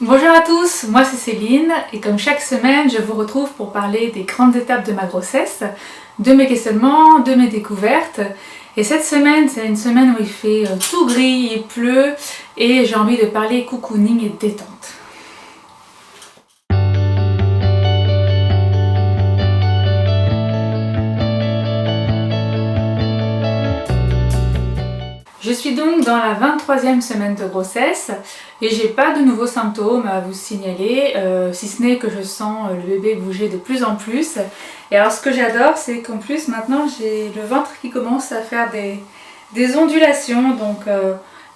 Bonjour à tous, moi c'est Céline et comme chaque semaine je vous retrouve pour parler des grandes étapes de ma grossesse, de mes questionnements, de mes découvertes. Et cette semaine c'est une semaine où il fait tout gris, il pleut et j'ai envie de parler cocooning et détente. Je suis donc dans la 23e semaine de grossesse et j'ai pas de nouveaux symptômes à vous signaler, si ce n'est que je sens le bébé bouger de plus en plus. Et alors ce que j'adore, c'est qu'en plus maintenant j'ai le ventre qui commence à faire des ondulations, donc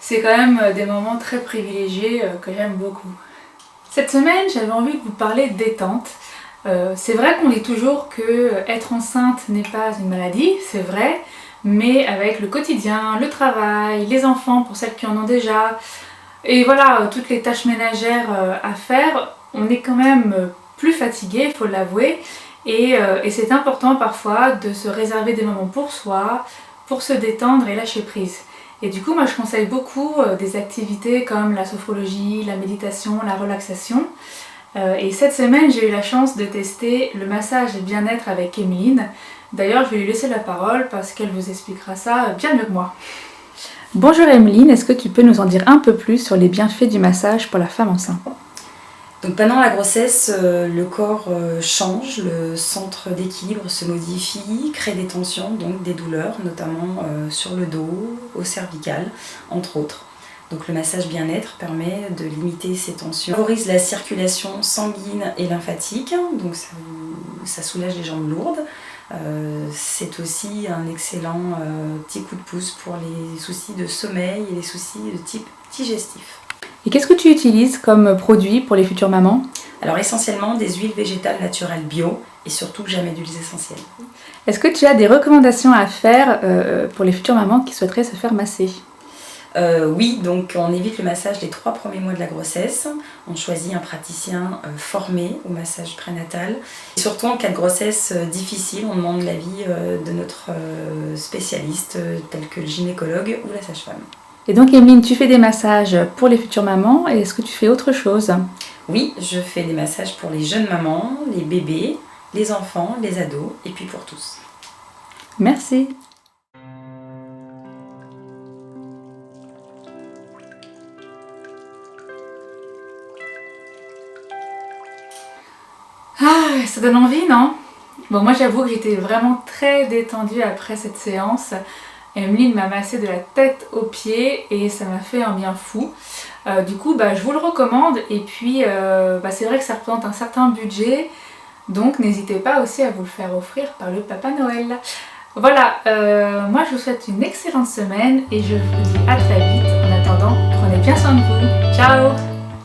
c'est quand même des moments très privilégiés que j'aime beaucoup. Cette semaine j'avais envie de vous parler de détente. C'est vrai qu'on dit toujours que être enceinte n'est pas une maladie, c'est vrai. Mais avec le quotidien, le travail, les enfants pour celles qui en ont déjà, et voilà, toutes les tâches ménagères à faire, on est quand même plus fatigué, il faut l'avouer, et c'est important parfois de se réserver des moments pour soi, pour se détendre et lâcher prise. Et du coup, moi je conseille beaucoup des activités comme la sophrologie, la méditation, la relaxation. Et cette semaine, j'ai eu la chance de tester le massage et bien-être avec Emeline. D'ailleurs, je vais lui laisser la parole parce qu'elle vous expliquera ça bien mieux que moi. Bonjour Emeline, est-ce que tu peux nous en dire un peu plus sur les bienfaits du massage pour la femme enceinte? Donc pendant la grossesse, le corps change, le centre d'équilibre se modifie, crée des tensions, donc des douleurs, notamment sur le dos, au cervical, entre autres. Donc le massage bien-être permet de limiter ces tensions, favorise la circulation sanguine et lymphatique, donc ça soulage les jambes lourdes. C'est aussi un excellent petit coup de pouce pour les soucis de sommeil et les soucis de type digestif. Et qu'est-ce que tu utilises comme produit pour les futures mamans? Alors essentiellement des huiles végétales naturelles bio et surtout jamais d'huiles essentielles. Est-ce que tu as des recommandations à faire pour les futures mamans qui souhaiteraient se faire masser? Oui, donc on évite le massage les 3 premiers mois de la grossesse. On choisit un praticien formé au massage prénatal. Et surtout en cas de grossesse difficile, on demande l'avis de notre spécialiste tel que le gynécologue ou la sage-femme. Et donc Emeline, tu fais des massages pour les futures mamans et est-ce que tu fais autre chose? Oui, je fais des massages pour les jeunes mamans, les bébés, les enfants, les ados et puis pour tous. Merci. Ah, ça donne envie, non? Bon, moi j'avoue que j'étais vraiment très détendue après cette séance. Emeline m'a massé de la tête aux pieds et ça m'a fait un bien fou. Du coup, je vous le recommande et puis c'est vrai que ça représente un certain budget. Donc n'hésitez pas aussi à vous le faire offrir par le Papa Noël. Voilà, moi je vous souhaite une excellente semaine et je vous dis à très vite. En attendant, prenez bien soin de vous. Ciao!